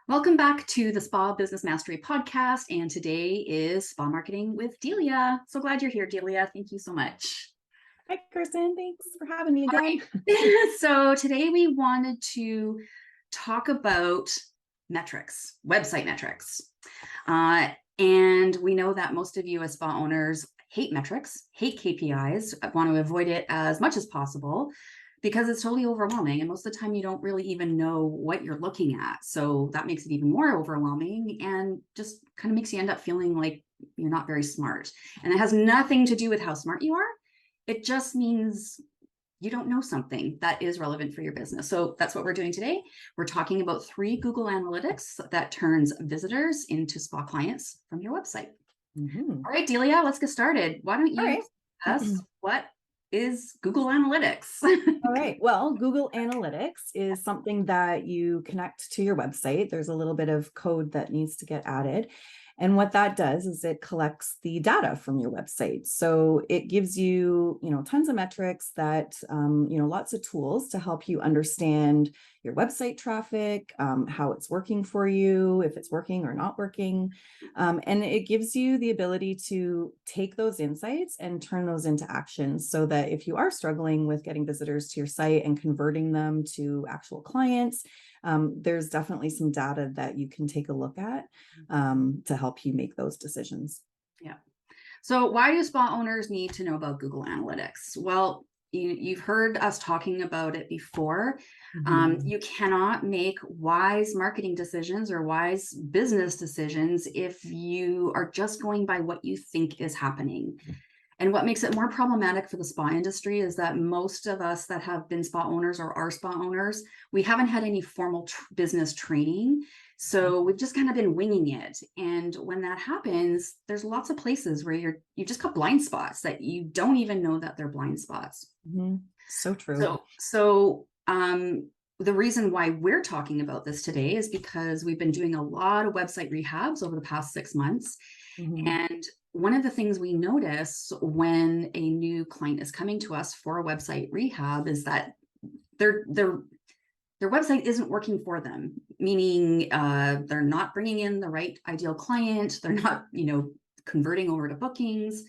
Welcome back to the Spa Business Mastery Podcast. And today is Spa Marketing with Delia. So glad you're here, Delia. Thank you so much. Hi, Kirsten. Thanks for having me All again. right. So today we wanted to talk about metrics, website metrics. And we know that most of you as spa owners hate metrics, hate KPIs, want to avoid it as much as possible because it's totally overwhelming. And most of the time you don't really even know what you're looking at. So that makes it even more overwhelming and just kind of makes you end up feeling like you're not very smart. And it has nothing to do with how smart you are. It just means you don't know something that is relevant for your business. So that's what we're doing today. We're talking about 3 Google Analytics that turns visitors into spa clients from your website. Mm-hmm. All right, Delia, let's get started. Why don't All you right. tell us what is Google Analytics? All right. Well, Google Analytics is something that you connect to your website. There's a little bit of code that needs to get added. And what that does is it collects the data from your website. So it gives you, tons of metrics that, lots of tools to help you understand your website traffic, how it's working for you, if it's working or not working. And it gives you the ability to take those insights and turn those into actions so that if you are struggling with getting visitors to your site and converting them to actual clients, there's definitely some data that you can take a look at to help you make those decisions. Yeah. So why do spa owners need to know about Google Analytics? Well, you've heard us talking about it before. Mm-hmm. You cannot make wise marketing decisions or wise business decisions if you are just going by what you think is happening. And what makes it more problematic for the spa industry is that most of us that have been spa owners or are spa owners, we haven't had any formal business training. So we've just kind of been winging it. And when that happens, there's lots of places where you've just got blind spots that you don't even know that they're blind spots. Mm-hmm. So true. So the reason why we're talking about this today is because we've been doing a lot of website rehabs over the past 6 months. Mm-hmm. And one of the things we notice when a new client is coming to us for a website rehab is that their website isn't working for them, meaning they're not bringing in the right ideal client. They're not, converting over to bookings.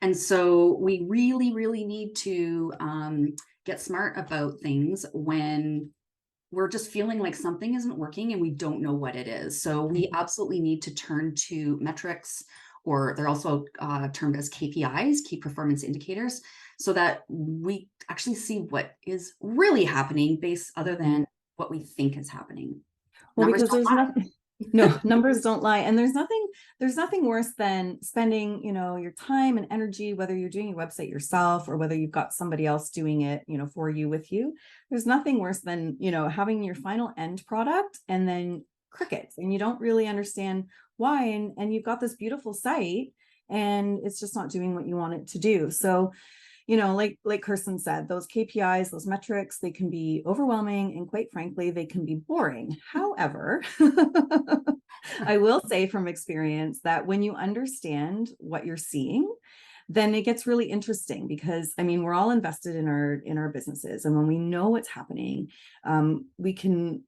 And so we really, really need to get smart about things when we're just feeling like something isn't working and we don't know what it is. So we absolutely need to turn to metrics, or they're also termed as KPIs, key performance indicators, so that we actually see what is really happening based other than what we think is happening. Well, Numbers because don't there's lie. nothing, no, numbers don't lie. And there's nothing worse than spending, your time and energy, whether you're doing your website yourself or whether you've got somebody else doing it, for you, with you. There's nothing worse than, having your final end product and then crickets and you don't really understand why. And you've got this beautiful site and it's just not doing what you want it to do. So like Kirsten said, those KPIs, those metrics, they can be overwhelming and quite frankly, they can be boring. However, I will say from experience that when you understand what you're seeing, then it gets really interesting because we're all invested in our businesses, and when we know what's happening, we can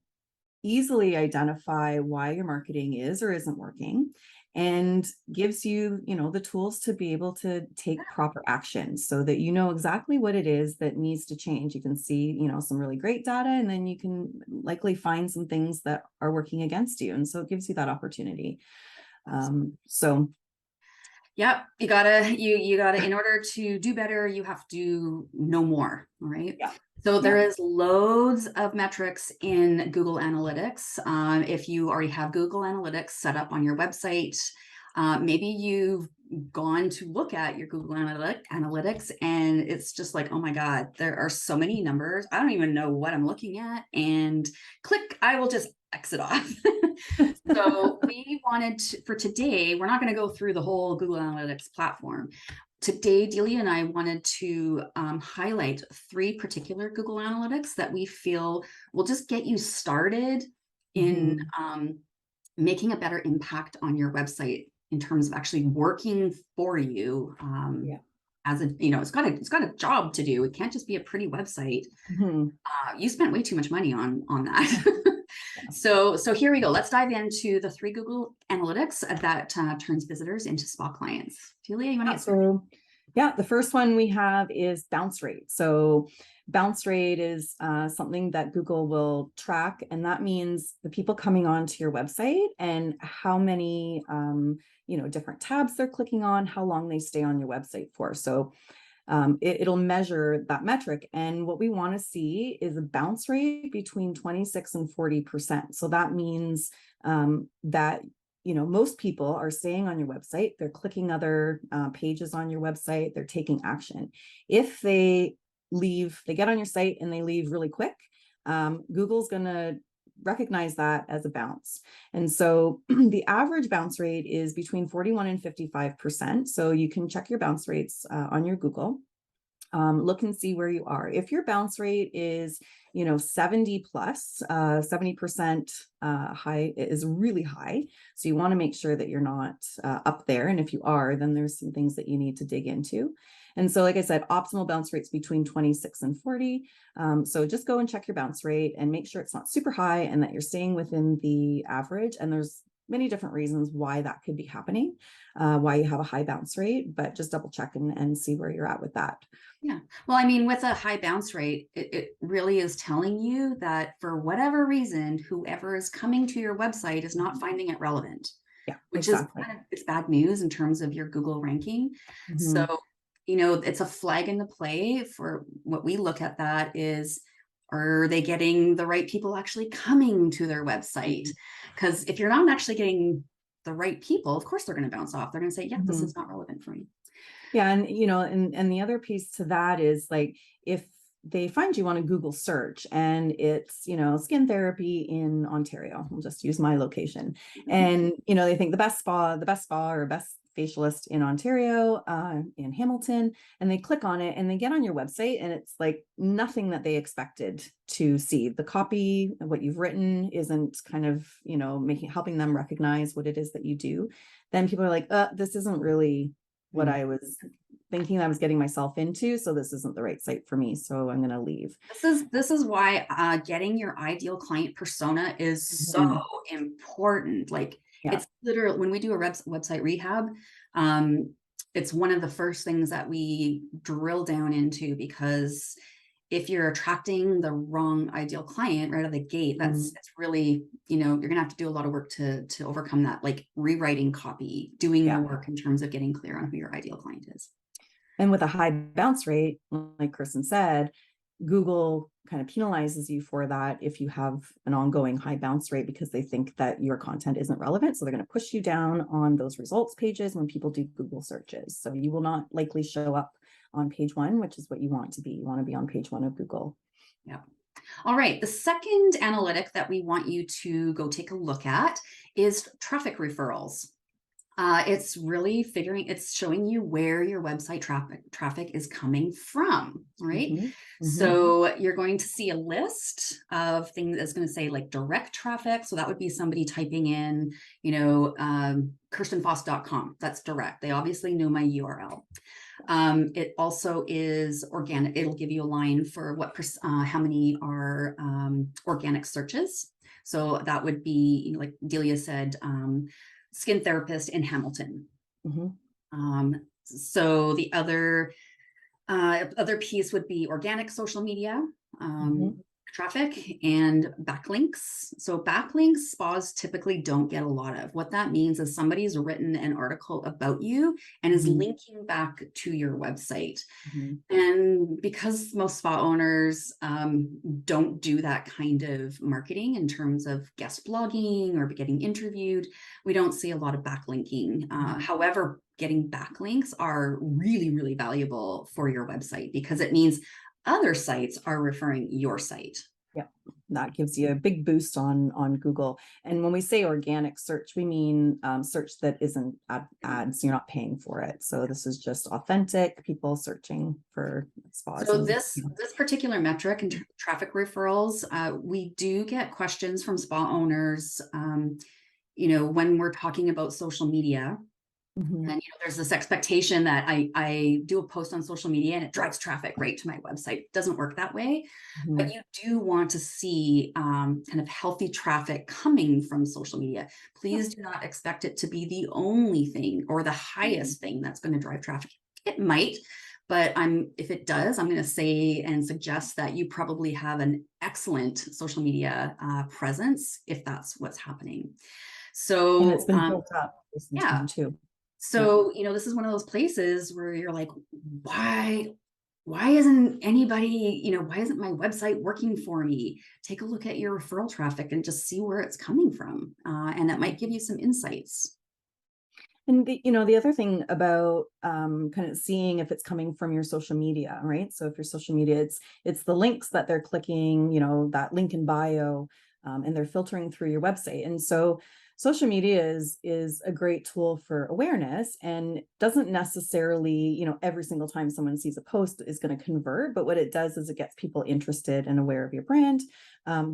easily identify why your marketing is or isn't working, and gives you, the tools to be able to take proper action so that you know exactly what it is that needs to change. You can see, some really great data, and then you can likely find some things that are working against you. And so it gives you that opportunity. So Yep, you gotta, in order to do better, you have to know more, all right? yeah, So there yeah. is loads of metrics in Google Analytics. If you already have Google Analytics set up on your website, maybe you've gone to look at your Google Analytics and it's just like, oh my God, there are so many numbers. I don't even know what I'm looking at. And click, I will just exit off. So we wanted to, for today, we're not going to go through the whole Google Analytics platform. Today, Delia and I wanted to highlight 3 particular Google Analytics that we feel will just get you started in making a better impact on your website in terms of actually working for you. Yeah. As a, it's got a job to do. It can't just be a pretty website. You spent way too much money on that. So here we go. Let's dive into the 3 Google Analytics that turns visitors into spa clients. Julia, you want to get started? So yeah, the first one we have is bounce rate. So bounce rate is something that Google will track, and that means the people coming onto your website and how many different tabs they're clicking on, how long they stay on your website for. So it'll measure that metric. And what we want to see is a bounce rate between 26 and 40%. So that means that most people are staying on your website, they're clicking other pages on your website, they're taking action. If they get on your site and they leave really quick, Google's going to recognize that as a bounce. And so the average bounce rate is between 41 and 55%. So you can check your bounce rates on your Google. Look and see where you are. If your bounce rate is 70 plus, 70% high is really high. So you want to make sure that you're not up there. And if you are, then there's some things that you need to dig into. And so, like I said, optimal bounce rates between 26 and 40. So just go and check your bounce rate and make sure it's not super high and that you're staying within the average. And there's many different reasons why that could be happening, why you have a high bounce rate, but just double check and see where you're at with that. Yeah. Well, I mean, with a high bounce rate, it really is telling you that for whatever reason, whoever is coming to your website is not finding it relevant, Yeah, which exactly. is it's bad news in terms of your Google ranking. Mhm. So, it's a flag in the play for what we look at that is, are they getting the right people actually coming to their website? Because if you're not actually getting the right people, of course they're going to bounce off. They're going to say, yeah, this is not relevant for me. Yeah, and the other piece to that is like if they find you on a Google search and it's skin therapy in Ontario, I'll just use my location, and they think the best spa or best facialist in Ontario, in Hamilton, and they click on it and they get on your website and it's like nothing that they expected to see. The copy of what you've written isn't kind of helping them recognize what it is that you do. Then people are like, this isn't really what I was thinking I was getting myself into. So this isn't the right site for me. So I'm going to leave. This is why getting your ideal client persona is so important. Like it's literally when we do a website rehab, it's one of the first things that we drill down into, because if you're attracting the wrong ideal client right out of the gate, it's really, you're gonna have to do a lot of work to overcome that, like rewriting copy, doing the work in terms of getting clear on who your ideal client is. And with a high bounce rate, like Kristen said, Google kind of penalizes you for that if you have an ongoing high bounce rate, because they think that your content isn't relevant. So they're going to push you down on those results pages when people do Google searches. So you will not likely show up on page 1, which is what you want to be. You want to be on page 1 of Google. Yeah. All right. The second analytic that we want you to go take a look at is traffic referrals. It's really it's showing you where your website traffic is coming from, right? So you're going to see a list of things that's going to say like direct traffic. So that would be somebody typing in, kirstenfoss.com. That's direct. They obviously know my URL. It also is organic. It'll give you a line for how many are organic searches. So that would be, like Delia said, skin therapist in Hamilton. So the other piece would be organic social media traffic and backlinks. So backlinks spas typically don't get a lot of. What that means is somebody's written an article about you and is linking back to your website. And because most spa owners don't do that kind of marketing in terms of guest blogging or getting interviewed, we don't see a lot of backlinking. However, getting backlinks are really, really valuable for your website, because it means other sites are referring your site. Yeah, that gives you a big boost on Google. And when we say organic search, we mean search that isn't ads. You're not paying for it. So this is just authentic people searching for spas. So this particular metric in traffic referrals, we do get questions from spa owners. When we're talking about social media, Mhm. And there's this expectation that I do a post on social media and it drives traffic right to my website. It doesn't work that way, but Mhm. you do want to see kind of healthy traffic coming from social media. Please do not expect it to be the only thing or the highest thing that's going to drive traffic. It might, but if it does, I'm going to say and suggest that you probably have an excellent social media presence if that's what's happening. And it's So been built up for some yeah. time too. Yeah. So, this is one of those places where you're like, why isn't anybody, why isn't my website working for me? Take a look at your referral traffic and just see where it's coming from. And that might give you some insights. And the other thing about kind of seeing if it's coming from your social media, right? So if your social media, it's the links that they're clicking, that link in bio, and they're filtering through your website. And so social media is a great tool for awareness, and doesn't necessarily, every single time someone sees a post is going to convert, but what it does is it gets people interested and aware of your brand.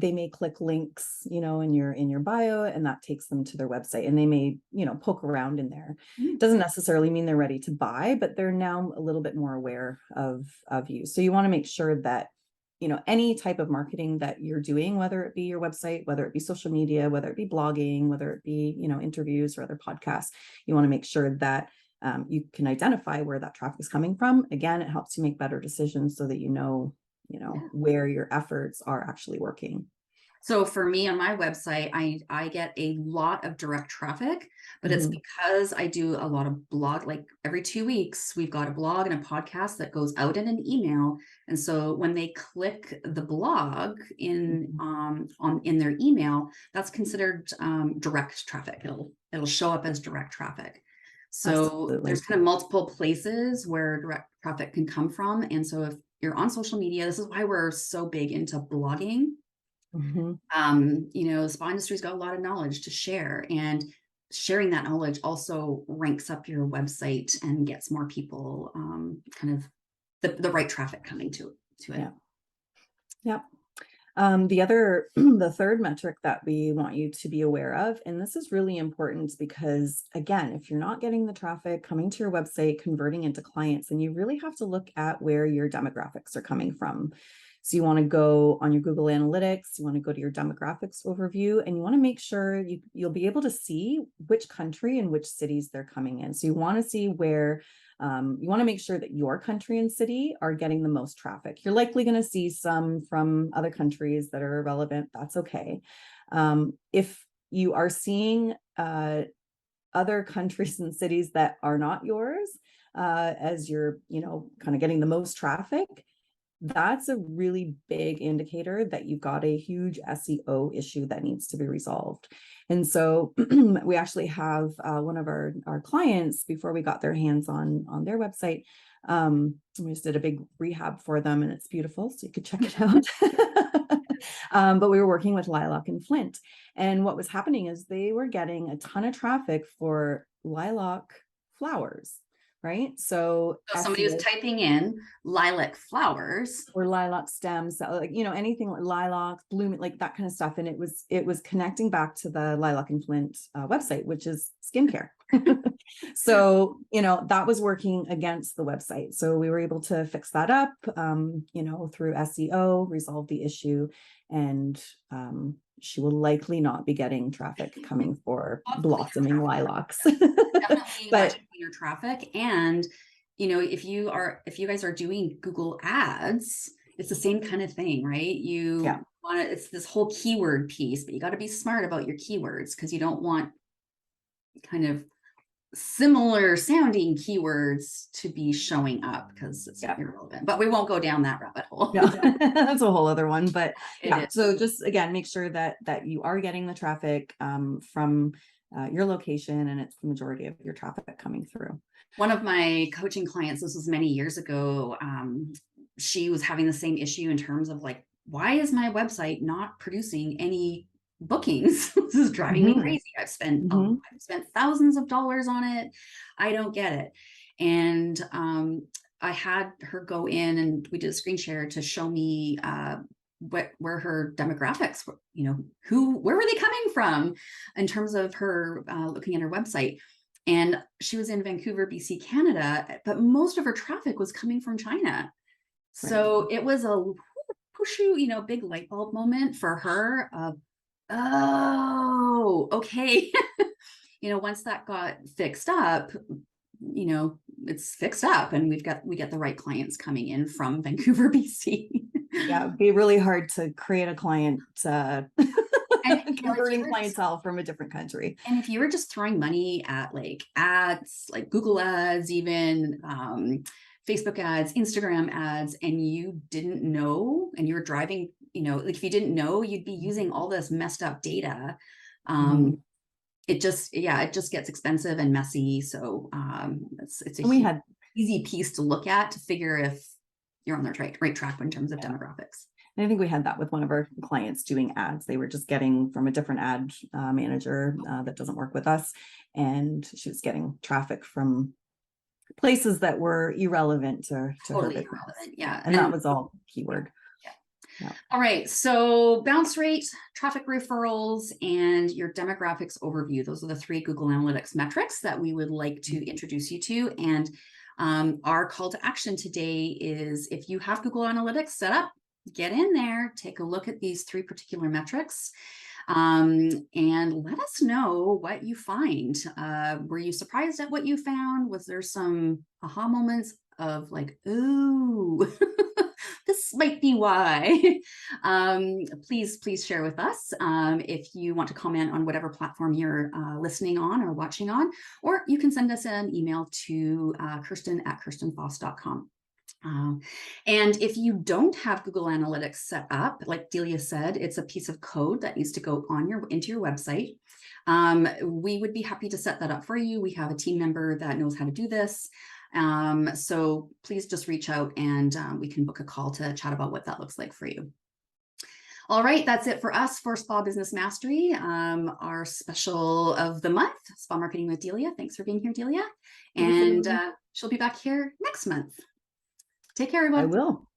They may click links, in your bio, and that takes them to their website, and they may, poke around in there. Mm. Doesn't necessarily mean they're ready to buy, but they're now a little bit more aware of you. So you want to make sure that, any type of marketing that you're doing, whether it be your website, whether it be social media, whether it be blogging, whether it be, interviews or other podcasts, you want to make sure that you can identify where that traffic is coming from. Again, it helps you make better decisions so that Yeah. where your efforts are actually working. So for me on my website, I get a lot of direct traffic, but it's Mhm. because I do a lot of blog, like every 2 weeks, we've got a blog and a podcast that goes out in an email. And so when they click the blog Mhm. in their email, that's considered direct traffic. It'll show up as direct traffic. So Absolutely. there's kind of multiple places where direct traffic can come from. And so if you're on social media, this is why we're so big into blogging. Mhm. The spa industry's got a lot of knowledge to share, and sharing that knowledge also ranks up your website and gets more people kind of the right traffic coming to it. Yeah. Yeah. The third metric that we want you to be aware of, and this is really important because, again, if you're not getting the traffic coming to your website, converting into clients, then you really have to look at where your demographics are coming from. So you want to go on your Google Analytics, you want to go to your demographics overview, and you want to make sure you'll be able to see which country and which cities they're coming in. So you want to see where you want to make sure that your country and city are getting the most traffic. You're likely going to see some from other countries that are irrelevant. That's okay. If you are seeing other countries and cities that are not yours as you're, kind of getting the most traffic, that's a really big indicator that you've got a huge SEO issue that needs to be resolved. And so we actually have one of our clients, before we got their hands on their website, we just did a big rehab for them, and it's beautiful, so you could check it out. But we were working with Lilac and Flint, and what was happening is they were getting a ton of traffic for lilac flowers, right? So So somebody was SEO typing in lilac flowers. or lilac stems, like, anything like lilacs, blooming, like that kind of stuff. And it was connecting back to the Lilac and Flint website, which is skincare. So, that was working against the website. So we were able to fix that up, through SEO, resolve the issue, and she will likely not be getting traffic coming for Hopefully your blossoming traffic. lilacs. Definitely But watching your traffic. And if you guys are doing Google ads, it's the same kind of thing, right? yeah, It's this whole keyword piece, but you got to be smart about your keywords, because you don't want kind of similar sounding keywords to be showing up, because it's yeah. irrelevant. But we won't go down that rabbit hole. Yeah, that's a whole other one. But It yeah, is. so just again, make sure that you are getting the traffic from your location, and it's the majority of your traffic coming through. One of my coaching clients, this was many years ago, she was having the same issue in terms of like, why is my website not producing any bookings? This is driving me Mhm. crazy. Mhm. I've spent thousands of dollars on it. I don't get it. And I had her go in and we did a screen share to show me where her demographics were, where were they coming from in terms of her looking at her website. And she was in Vancouver, BC, Canada, but most of her traffic was coming from China. So it was a whooshu, big light bulb moment for her of, oh, okay. Once that got fixed up, it's fixed up and we get the right clients coming in from Vancouver, BC. Yeah, it'd be really hard to create a client, And converting clientele from a different country. And if you were just throwing money at like ads, like Google ads, even Facebook ads, Instagram ads, and you didn't know, and you were driving, like if you didn't know, you'd be using all this messed up data. It just gets expensive and messy. So it's a easy piece to look at to figure if you're on the right track in terms of demographics. And I think we had that with one of our clients doing ads. They were just getting from a different ad manager that doesn't work with us. And she was getting traffic from places that were irrelevant to Totally her. irrelevant. Yeah. And that was all keyword. Yeah. All right. So bounce rate, traffic referrals, and your demographics overview. Those are the 3 Google Analytics metrics that we would like to introduce you to. And our call to action today is if you have Google Analytics set up, get in there, take a look at these 3 particular metrics, and let us know what you find. Were you surprised at what you found? Was there some aha moments of like, ooh, this might be why? Please share with us if you want to comment on whatever platform you're listening on or watching on, or you can send us an email to Kirsten@kirstenfoss.com. And if you don't have Google Analytics set up, like Delia said, it's a piece of code that needs to go into your website. We would be happy to set that up for you. We have a team member that knows how to do this. So please just reach out and we can book a call to chat about what that looks like for you. All right, that's it for us for Spa Business Mastery, our special of the month, Spa Marketing with Delia. Thanks for being here, Delia. And she'll be back here next month. Take care, everyone. I will.